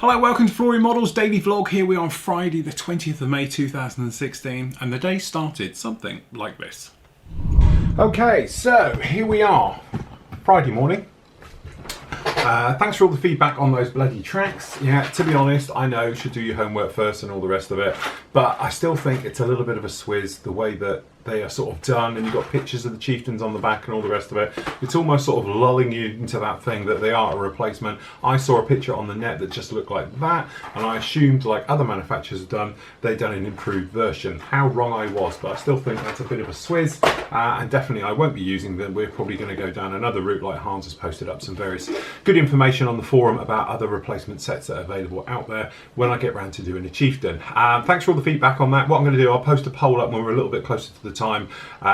Hello, welcome to Flory Models Daily Vlog. Here we are on Friday the 20th of May 2016 and the day started something like this. Okay, so here we are, Friday morning. Thanks for all the feedback on those bloody tracks. Yeah, to be honest, I know you should do your homework first and all the rest of it, but I still think it's a little bit of a swizz the way that they are sort of done, and you've got pictures of the chieftains on the back and all the rest of it. It's almost sort of lulling you into that thing that they are a replacement. I saw a picture on the net that just looked like that, and I assumed, like other manufacturers have done, they've done an improved version. How wrong I was, but I still think that's a bit of a swizz, and definitely I won't be using them. We're probably going to go down another route, like Hans has posted up some various good information on the forum about other replacement sets that are available out there when I get round to doing a chieftain. Thanks for all the feedback on that. What I'm going to do, I'll post a poll up when we're a little bit closer to the time,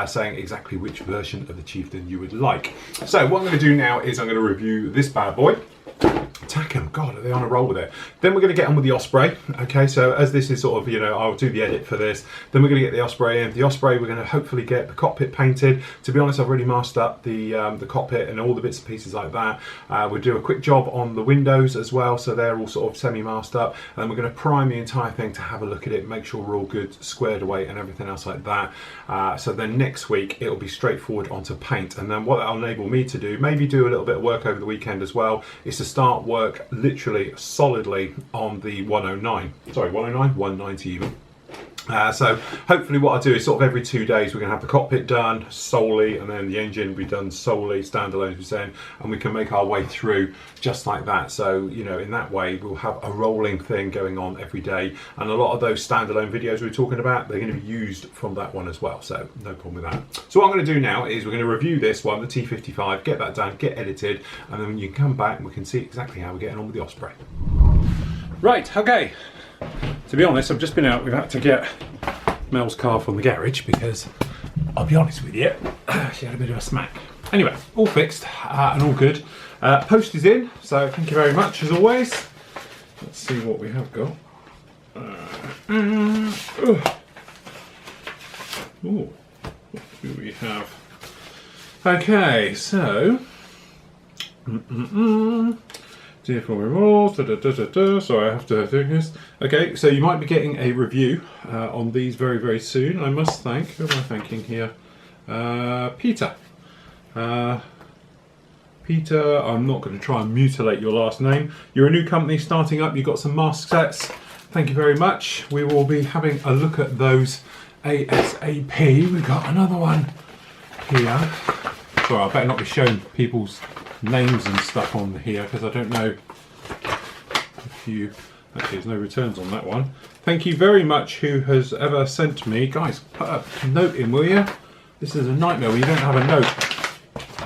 saying exactly which version of the chieftain you would like. So what I'm going to do now is I'm going to review this bad boy. Attack 'em, God, are they on a roll with it? Then we're going to get on with the Osprey. Okay, so as this is sort of, you know, I'll do the edit for this. Then we're going to get the Osprey in. The Osprey, we're going to hopefully get the cockpit painted. To be honest, I've already masked up the cockpit and all the bits and pieces like that. We'll do a quick job on the windows as well, so they're all sort of semi-masked up. And then we're going to prime the entire thing to have a look at it, make sure we're all good, squared away and everything else like that. So then next week, it'll be straightforward onto paint. And then what that'll enable me to do, maybe do a little bit of work over the weekend as well, is to start work literally solidly on the 109, sorry, 109, 190 even. So hopefully what I'll do is sort of every 2 days we're going to have the cockpit done solely, and then the engine will be done solely, standalone as we're saying, and we can make our way through just like that. So, you know, in that way we'll have a rolling thing going on every day, and a lot of those standalone videos we were talking about, they're going to be used from that one as well, so no problem with that. So what I'm going to do now is we're going to review this one, the T55, get that done, get edited, and then you can come back and we can see exactly how we're getting on with the Osprey. Right, okay. To be honest, I've just been out. We've had to get Mel's car from the garage because, I'll be honest with you, she had a bit of a smack. Anyway, all fixed and all good. Post is in, so thank you very much as always. Let's see what we have got. What do we have? Okay, so. Dear Flory Models, sorry, I have to do this. Okay, so you might be getting a review on these very, very soon. I must thank, who am I thanking here? Peter. Peter, I'm not going to try and mutilate your last name. You're a new company starting up, you've got some mask sets. Thank you very much. We will be having a look at those ASAP. We've got another one here. Sorry, I better not be showing people's names and stuff on here because I don't know if you actually, there's no returns on that one. Thank you very much who has ever sent me, guys, put a note in, will you? This is a nightmare when you don't have a note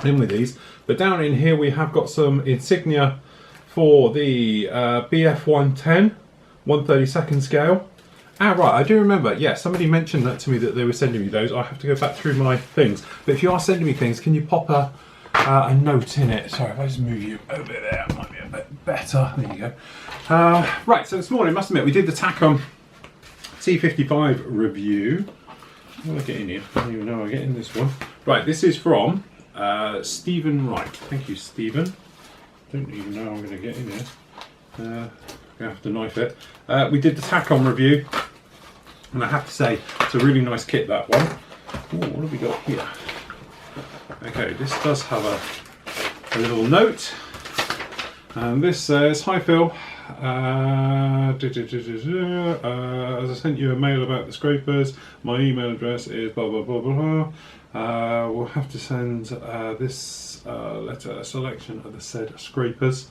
in with these. But down in here we have got some insignia for the BF 110 132nd scale. Ah, right, I do remember, yeah, somebody mentioned that to me that they were sending me those. I have to go back through my things, but if you are sending me things, can you pop a note in it? Sorry, if I just move you over there, it might be a bit better. There you go. Right, so this morning, I must admit, we did the Tacom T55 review. How do I get in here? I don't even know how I get in this one. Right, this is from Stephen Wright. Thank you, Stephen. Don't even know how I'm going to get in here. I'm going to have to knife it. We did the Tacom review, and I have to say, it's a really nice kit, that one. Ooh, what have we got here? Okay, this does have a little note, and this says, "Hi Phil, as I sent you a mail about the scrapers, my email address is blah blah blah blah. We'll have to send this letter, a selection of the said scrapers."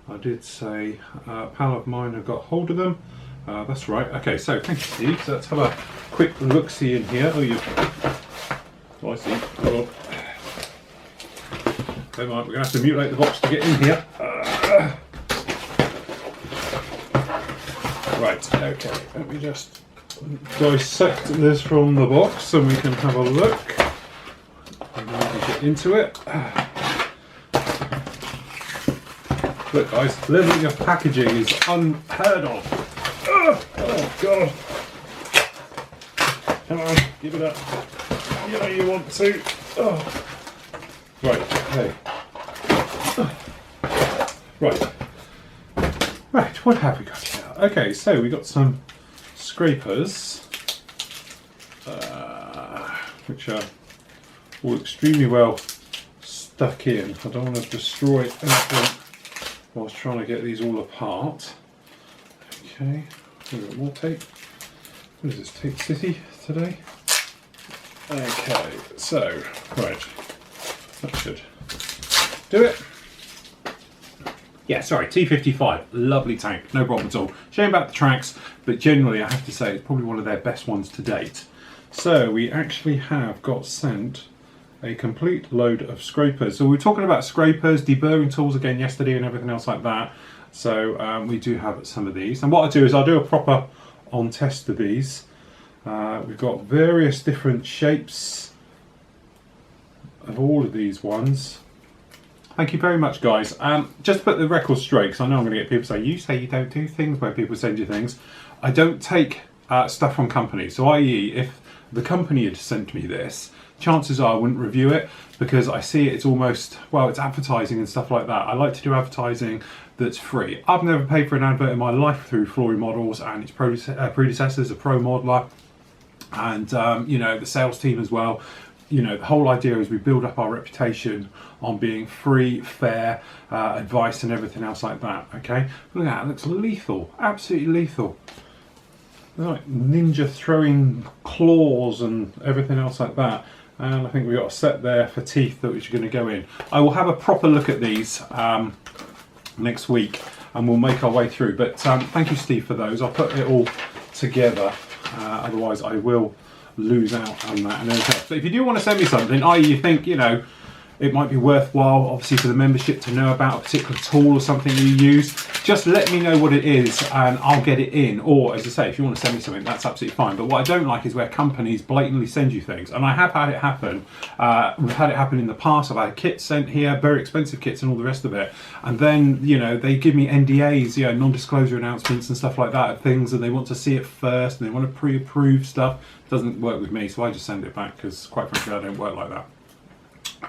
I did say a pal of mine have got hold of them. That's right. Okay, so thank you, Steve. So let's have a quick look-see in here. Oh, you. Oh, I see. Hold on. Okay, right, we're going to have to mutilate the box to get in here. Right, okay, let me just dissect this from the box and we can have a look. And then we can get into it. Look guys, level of packaging is unheard of. Oh god. Come on, give it up. You know you want to. Oh. Right, okay. Right. Right, what have we got here? Okay, so we got some scrapers, which are all extremely well stuck in. I don't want to destroy anything whilst trying to get these all apart. Okay, we've got more tape. What is this, Tape City today? Okay, so, right, that should do it. Yeah, sorry, T55, lovely tank, no problem at all. Shame about the tracks, but generally I have to say it's probably one of their best ones to date. So we actually have got sent a complete load of scrapers. So we were talking about scrapers, deburring tools again yesterday and everything else like that. So we do have some of these. And what I'll do is I'll do a proper on test of these. We've got various different shapes of all of these ones. Thank you very much, guys. Just to put the record straight, because I know I'm going to get people saying, you say you don't do things where people send you things. I don't take stuff from companies. So i.e. if the company had sent me this, chances are I wouldn't review it because I see it's almost, well, it's advertising and stuff like that. I like to do advertising that's free. I've never paid for an advert in my life through Flory Models and its predecessors, a Pro Modeler, and you know, the sales team as well. You know, the whole idea is we build up our reputation on being free, fair advice and everything else like that. Okay, look at that, it looks lethal, absolutely lethal. They're like ninja throwing claws and everything else like that. And I think we've got a set there for teeth that which are going to go in. I will have a proper look at these next week and we'll make our way through. But thank you, Steve, for those. I'll put it all together. Otherwise, I will lose out on that. And so if you do want to send me something, i.e. you think, you know, it might be worthwhile, obviously, for the membership to know about a particular tool or something you use, just let me know what it is and I'll get it in. Or, as I say, if you want to send me something, that's absolutely fine. But what I don't like is where companies blatantly send you things. And I have had it happen. We've had it happen in the past. I've had kits sent here, very expensive kits and all the rest of it. And then, you know, they give me NDAs, you know, non-disclosure announcements and stuff like that of things, and they want to see it first and they want to pre-approve stuff. It doesn't work with me, so I just send it back because, quite frankly, I don't work like that.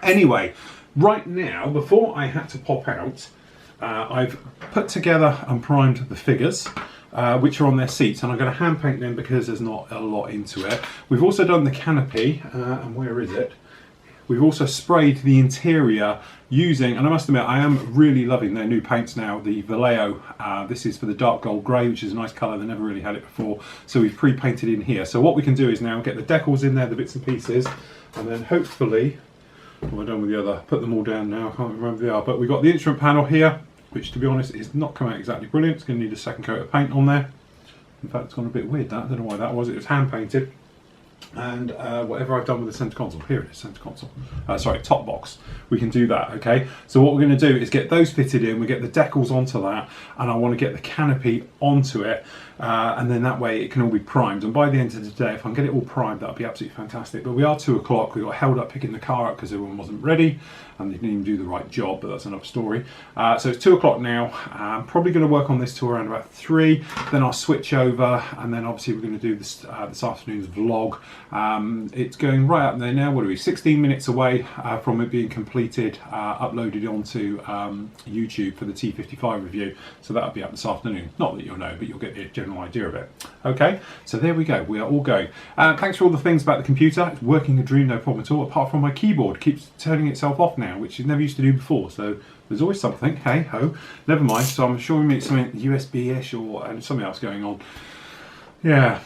Anyway, right now, before I had to pop out, I've put together and primed the figures, which are on their seats, and I'm going to hand paint them because there's not a lot into it. We've also done the canopy, and where is it? We've also sprayed the interior using, and I must admit, I am really loving their new paints now, the Vallejo. This is for the dark gold grey, which is a nice colour. They never really had it before, so we've pre-painted in here. So what we can do is now get the decals in there, the bits and pieces, and then hopefully, what have I done with the other? Put them all down now, I can't remember they are. But we've got the instrument panel here, which to be honest is not come out exactly brilliant. It's going to need a second coat of paint on there. In fact, it's gone a bit weird, that. I don't know why that was. It was hand painted. And whatever I've done with the centre console, here it is, centre console, sorry, top box, we can do that, okay? So what we're going to do is get those fitted in, we get the decals onto that, and I want to get the canopy onto it, and then that way it can all be primed. And by the end of the day, if I can get it all primed, that'll be absolutely fantastic. But we are 2 o'clock, we got held up picking the car up because everyone wasn't ready, and they didn't even do the right job, but that's another story. So it's 2 o'clock now. I'm probably going to work on this till around about 3, then I'll switch over, and then obviously we're going to do this afternoon's vlog. It's going right up there now. What are we, 16 minutes away from it being completed, uploaded onto YouTube for the T55 review. So that'll be up this afternoon. Not that you'll know, but you'll get the general idea of it. Okay, so there we go. We are all going. Thanks for all the things about the computer. It's working a dream, no problem at all, apart from my keyboard keeps turning itself off now, which it never used to do before. So there's always something. Hey ho, never mind. So I'm sure it's something USB-ish or something else going on. Yeah,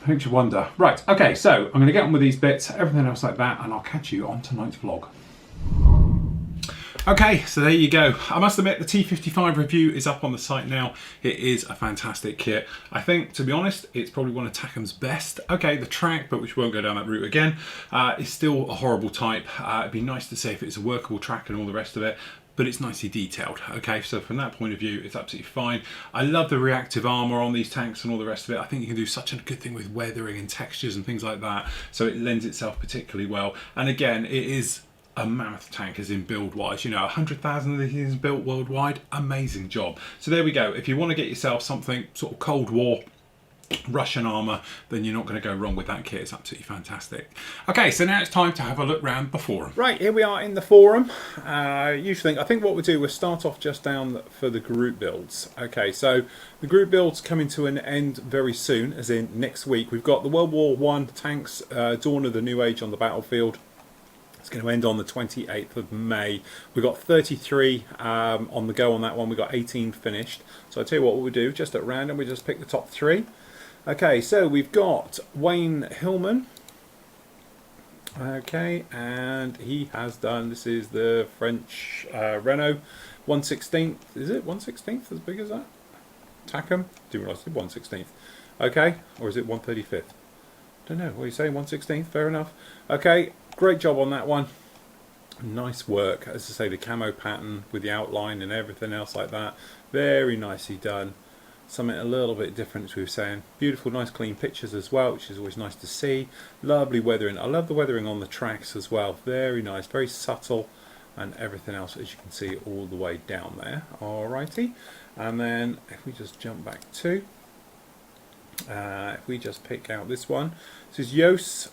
makes you wonder. Right, okay, so I'm going to get on with these bits, everything else like that, and I'll catch you on tonight's vlog. Okay, so there you go. I must admit the T55 review is up on the site now. It is a fantastic kit. I think, to be honest, it's probably one of Tackham's best. Okay, the track, but which won't go down that route again, is still a horrible type. It'd be nice to say if it's a workable track and all the rest of it, but it's nicely detailed. Okay, so from that point of view, it's absolutely fine. I love the reactive armor on these tanks and all the rest of it. I think you can do such a good thing with weathering and textures and things like that, so it lends itself particularly well. And again, it is a mammoth tank as in build wise, you know, 100,000 of these built worldwide, amazing job. So there we go. If you want to get yourself something sort of Cold War Russian armour, then you're not going to go wrong with that kit. It's absolutely fantastic. Okay, so now it's time to have a look round the forum. Right, here we are in the forum. I think what we'll do, we'll start off just down for the group builds. Okay, so the group builds coming to an end very soon, as in next week. We've got the World War I tanks, Dawn of the New Age on the battlefield. It's going to end on the 28th of May. We've got 33 on the go on that one. We've got 18 finished. So I'll tell you what we'll do, just at random, we just pick the top 3. Okay, so we've got Wayne Hillman. Okay, and he has done, this is the French Renault 1/16. Is it 1/16 as big as that? Tackham? Didn't realise it was 1/16. Okay, or is it 1/35? Don't know, what are you saying, 1/16? Fair enough. Okay, great job on that one. Nice work, as I say, the camo pattern with the outline and everything else like that. Very nicely done. Something a little bit different, as we were saying. Beautiful, nice clean pictures as well, which is always nice to see. Lovely weathering. I love the weathering on the tracks as well. Very nice, very subtle, and everything else, as you can see, all the way down there. Alrighty. And then if we just jump back to, if we just pick out this one, this is Jos,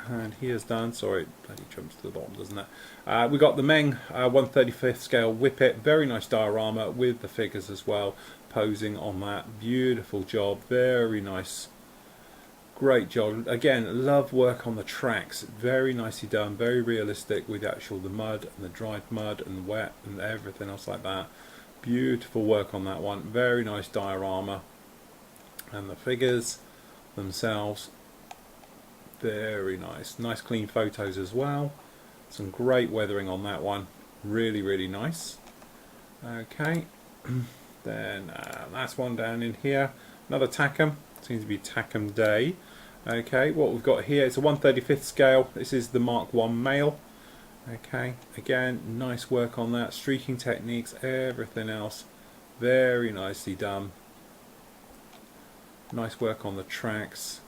and he has done, sorry, bloody jumps to the bottom, doesn't it? We got the Meng 1/35 scale Whippet, very nice diorama with the figures as well, posing on that. Beautiful job, very nice, great job. Again, love work on the tracks, very nicely done, very realistic with the mud and the dried mud and wet and everything else like that. Beautiful work on that one, very nice diorama. And the figures themselves, very nice. Nice clean photos as well. Some great weathering on that one. Really, really nice. Okay. Then last one down in here. Another Tackham. Seems to be Tackham Day. Okay, what we've got here is a 1/35 scale. This is the Mark 1 male. Okay, again, nice work on that. Streaking techniques, everything else. Very nicely done. Nice work on the tracks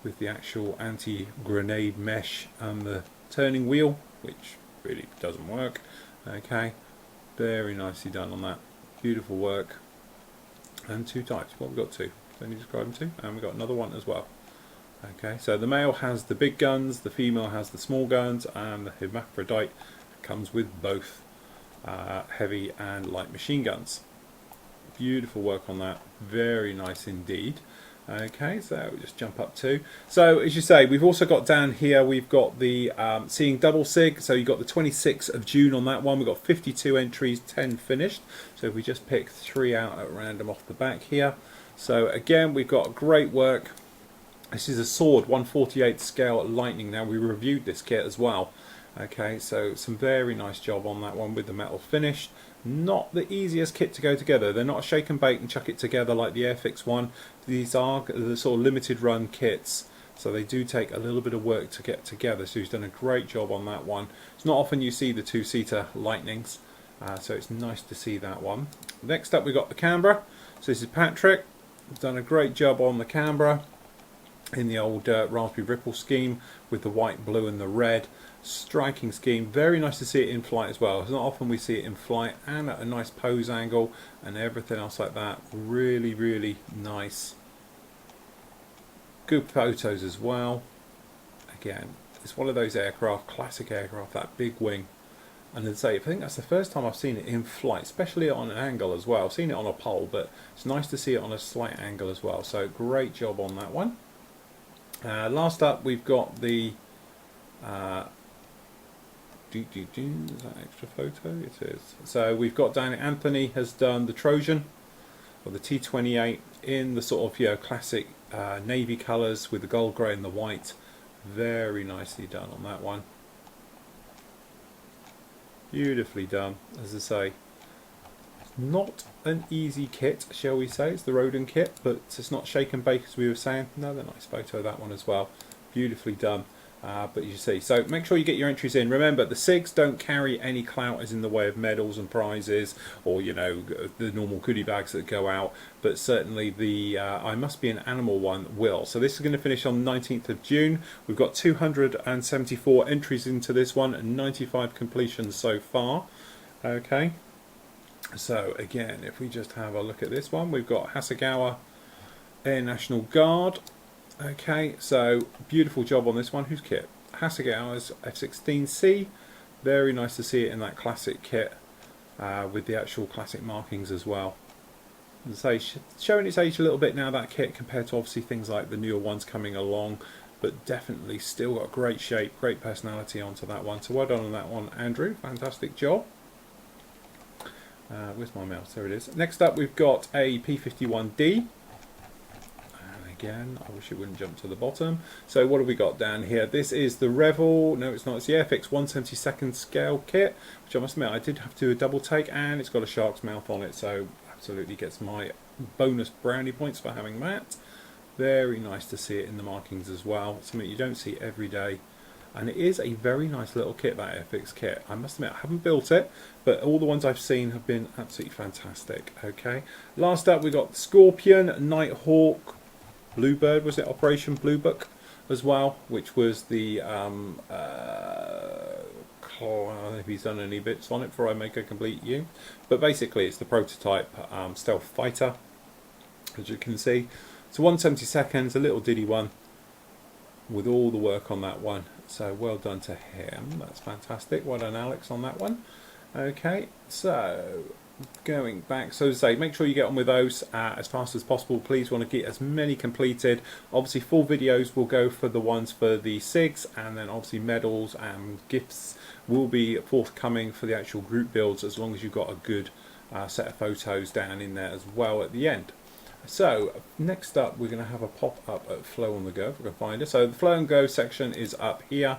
with the actual anti-grenade mesh and the turning wheel, which really doesn't work. Okay, very nicely done on that. Beautiful work. And 2 types. What we've got 2. Only describe them 2, and we've got another one as well. Okay, so the male has the big guns, the female has the small guns, and the hermaphrodite comes with both heavy and light machine guns. Beautiful work on that, very nice indeed. Okay, so we'll just jump up to, so as you say, we've also got down here, we've got the Seeing Double Sig, so you've got the 26th of June on that one. We've got 52 entries, 10 finished, so if we just pick 3 out at random off the back here. So again, we've got great work. This is a sword 1/48 scale lightning. Now, we reviewed this kit as well. Okay, so some very nice job on that one with the metal finish. Not the easiest kit to go together. They're not a shake and bake and chuck it together like the Airfix one. These are the sort of limited run kits, so they do take a little bit of work to get together. So he's done a great job on that one. It's not often you see the 2-seater lightnings, so it's nice to see that one. Next up, we've got the Canberra. So this is Patrick. He's done a great job on the Canberra in the old Raspberry Ripple scheme with the white, blue and the red. Striking scheme, very nice to see it in flight as well. It's not often we see it in flight, and at a nice pose angle and everything else like that. Really, really nice. Good photos as well. Again, it's one of those aircraft, classic aircraft, that big wing. And as I say, I think that's the first time I've seen it in flight, especially on an angle as well. I've seen it on a pole, but it's nice to see it on a slight angle as well. So great job on that one. Last up, we've got the is that extra photo? It is. So we've got down, Anthony has done the Trojan, or the T28, in the sort of classic navy colours with the gold, grey and the white. Very nicely done on that one. Beautifully done, as I say. It's not an easy kit, shall we say. It's the Rodin kit, but it's not shake and bake as we were saying. Another nice photo of that one as well. Beautifully done. But you see, so make sure you get your entries in. Remember, the SIGs don't carry any clout as in the way of medals and prizes, or the normal goodie bags that go out, but certainly the I Must Be an Animal one will. So this is going to finish on the 19th of June. We've got 274 entries into this one and 95 completions so far. Okay, so again, if we just have a look at this one, we've got Hasegawa Air National Guard. Okay, so beautiful job on this one. Whose kit? Hasegawa's F-16C. Very nice to see it in that classic kit with the actual classic markings as well. So showing its age a little bit now, that kit, compared to obviously things like the newer ones coming along, but definitely still got great shape, great personality onto that one. So well done on that one, Andrew. Fantastic job. Where's my mouse? There it is. Next up, we've got a P-51D. Again, I wish it wouldn't jump to the bottom. So what have we got down here? This is the Revel, no it's not, it's the Airfix 1/72 scale kit, which I must admit I did have to do a double take, and it's got a shark's mouth on it, so absolutely gets my bonus brownie points for having that. Very nice to see it in the markings as well, something you don't see every day. And it is a very nice little kit, that Airfix kit. I must admit, I haven't built it, but all the ones I've seen have been absolutely fantastic. Okay, last up we got Scorpion, Nighthawk, Bluebird, was it Operation Bluebook as well, which was the I don't know if he's done any bits on it before I make a complete you, but basically it's the prototype stealth fighter, as you can see. So 1/72, a little diddy one with all the work on that one, so well done to him. That's fantastic. Well done Alex on that one. Okay, so going back, so to say, make sure you get on with those as fast as possible. Please want to get as many completed. Obviously full videos will go for the ones for the SIGs, and then obviously medals and gifts will be forthcoming for the actual group builds, as long as you've got a good set of photos down in there as well at the end. So next up we're going to have a pop up at Flow on the Go, if we can find it. So the Flow and Go section is up here.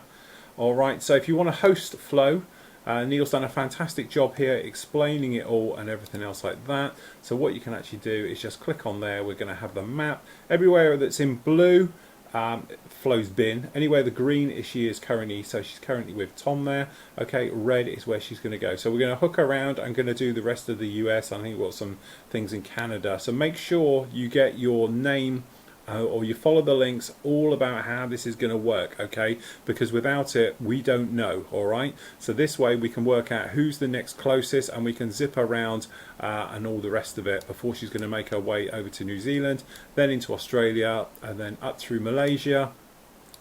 Alright, so if you want to host Flow, Neil's done a fantastic job here explaining it all and everything else like that. So what you can actually do is just click on there. We're going to have the map. Everywhere that's in blue, Flow's been. Anywhere the green is she is currently, so she's currently with Tom there. Okay, red is where she's going to go. So we're going to hook around. I'm going to do the rest of the US. I think we've got some things in Canada. So make sure you get your name or you follow the links all about how this is going to work, okay? Because without it, we don't know, all right? So this way we can work out who's the next closest, and we can zip around and all the rest of it before she's going to make her way over to New Zealand, then into Australia, and then up through Malaysia,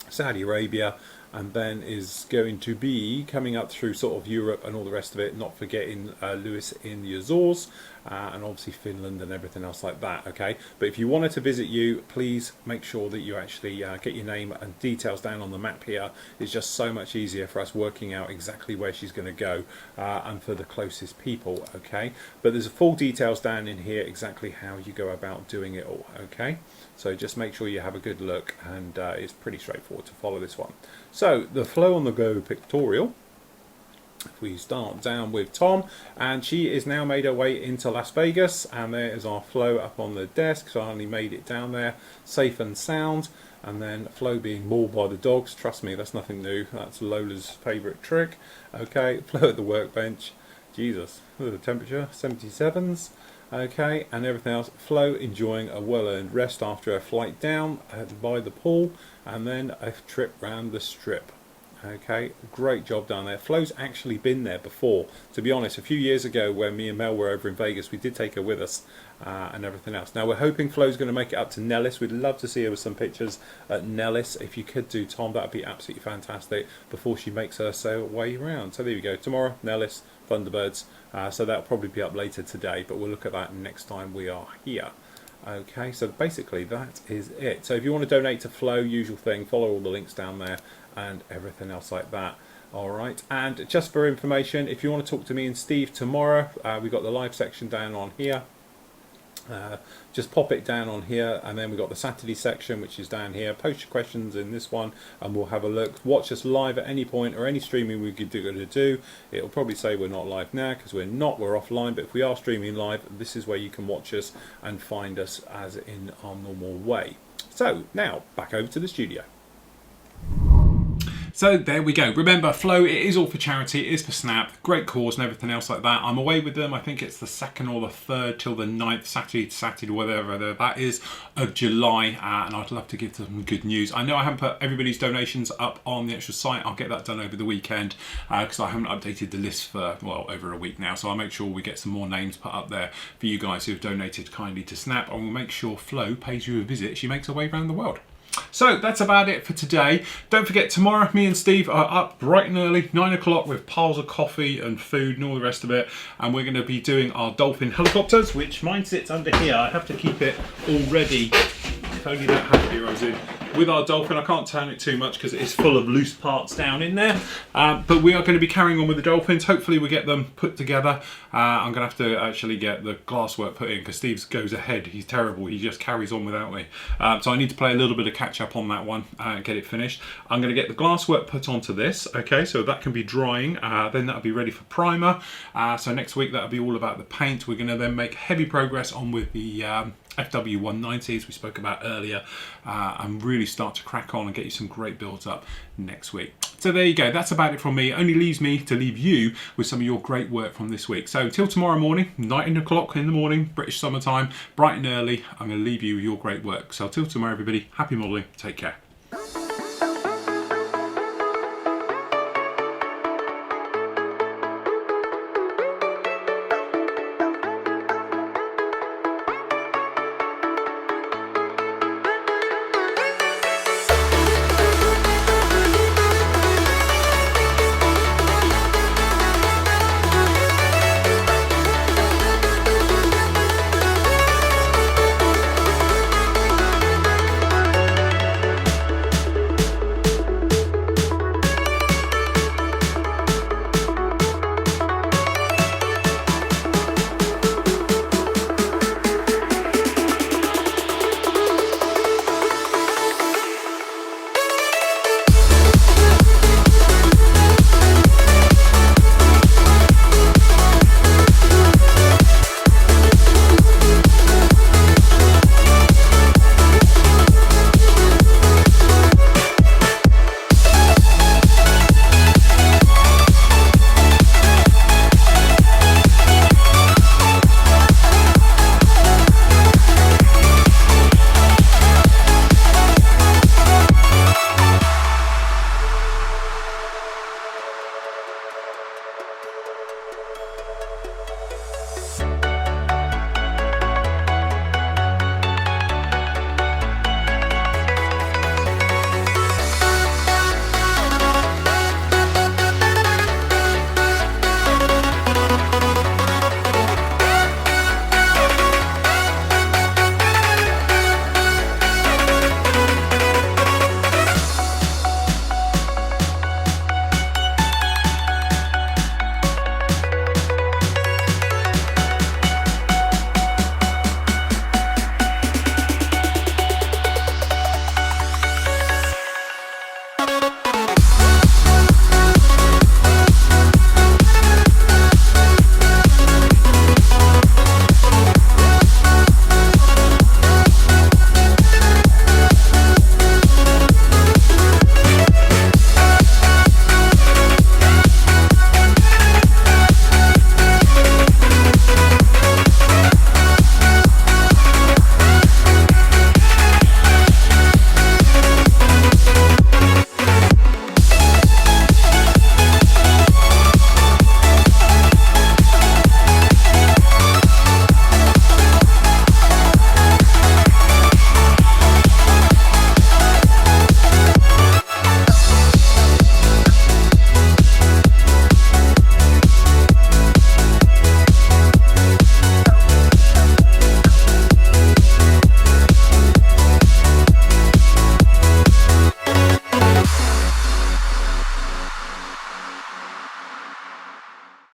Saudi Arabia, and then is going to be coming up through sort of Europe and all the rest of it, not forgetting Lewis in the Azores, and obviously Finland and everything else like that, okay? But if you wanted to visit you, please make sure that you actually get your name and details down on the map here. It's just so much easier for us working out exactly where she's going to go, and for the closest people, okay? But there's full details down in here exactly how you go about doing it all, okay? So just make sure you have a good look, and it's pretty straightforward to follow this one. So the Flow on the Go pictorial, if we start down with Tom, and she is now made her way into Las Vegas, and there is our Flow up on the desk. So I only made it down there safe and sound, and then Flow being mauled by the dogs. Trust me, that's nothing new. That's Lola's favourite trick. Okay, Flow at the workbench. Jesus, look at the temperature, 77s. Okay, and everything else. Flow enjoying a well-earned rest after a flight down by the pool, and then a trip round the strip. Okay, great job done there. Flo's actually been there before. To be honest, a few years ago when me and Mel were over in Vegas, we did take her with us and everything else. Now we're hoping Flo's going to make it up to Nellis. We'd love to see her with some pictures at Nellis. If you could do, Tom, that would be absolutely fantastic before she makes her way around. So there you go. Tomorrow, Nellis, Thunderbirds. So that'll probably be up later today, but we'll look at that next time we are here. Okay, so basically that is it. So if you want to donate to Flow, usual thing, follow all the links down there and everything else like that. Alright, and just for information, if you want to talk to me and Steve tomorrow, we've got the live section down on here. Just pop it down on here, and then we've got the Saturday section, which is down here. Post your questions in this one and we'll have a look. Watch us live at any point, or any streaming we could do. It'll probably say we're not live now because we're not, we're offline, but if we are streaming live, this is where you can watch us and find us as in our normal way. So now back over to the studio. So there we go. Remember, Flow, it is all for charity, it is for Snap, great cause and everything else like that. I'm away with them, I think it's the 2nd or the 3rd till the 9th, Saturday to Saturday, whatever that is, of July, and I'd love to give them good news. I know I haven't put everybody's donations up on the actual site. I'll get that done over the weekend, because I haven't updated the list for, well, over a week now, so I'll make sure we get some more names put up there for you guys who have donated kindly to Snap, and we'll make sure Flo pays you a visit. She makes her way around the world. So that's about it for today. Don't forget, tomorrow me and Steve are up bright and early, 9 o'clock, with piles of coffee and food and all the rest of it, and we're going to be doing our dolphin helicopters, which mine sits under here. I have to keep it all ready. If only that had heroes in. With our dolphin, I can't turn it too much because it is full of loose parts down in there, but we are going to be carrying on with the dolphins. Hopefully we get them put together. I'm going to have to actually get the glasswork put in because Steve goes ahead. He's terrible. He just carries on without me. So I need to play a little bit of catch up on that one and get it finished. I'm going to get the glasswork put onto this, okay, so that can be drying. Then that'll be ready for primer. So next week that'll be all about the paint. We're going to then make heavy progress on with the FW190s we spoke about earlier, and really start to crack on and get you some great builds up next week. So there you go, that's about it from me. It only leaves me to leave you with some of your great work from this week. So till tomorrow morning, 9 o'clock in the morning, British summertime, bright and early, I'm going to leave you with your great work. So till tomorrow everybody, happy modelling, take care.